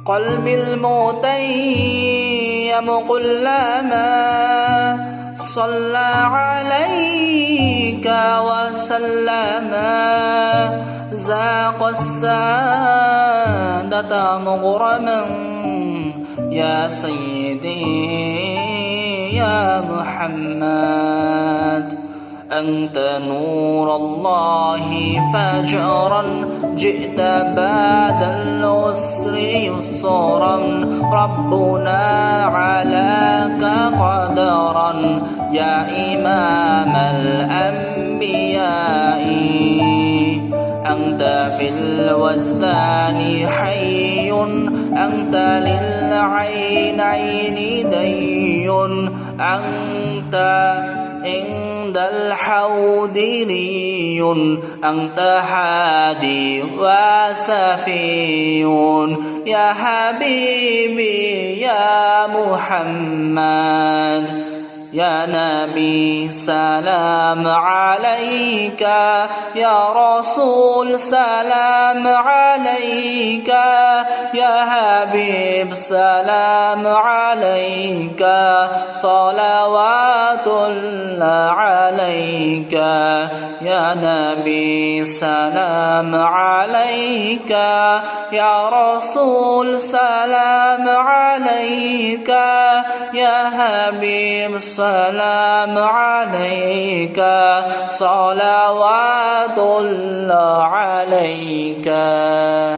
قلبي المتيم كلما صلى عليك وسلم ذاق السادة مغرما يا سيدي يا محمد. أنت نور الله فجرا جئت بعد العسر يسرا ربنا علاك قدرا يا إمام الأنبياء. أنت في الوجدان حي أنت للعينين دي أنت عند الحوض ري أنت حادي وسفي يا حبيبي يا محمد. يا نبي سلام عليك يا رسول سلام عليك يا حبيب سلام عليك صلوات الله عليك. يا نبي سلام عليك يا رسول سلام عليك يا حبيب السلام عليك صلوات الله عليك.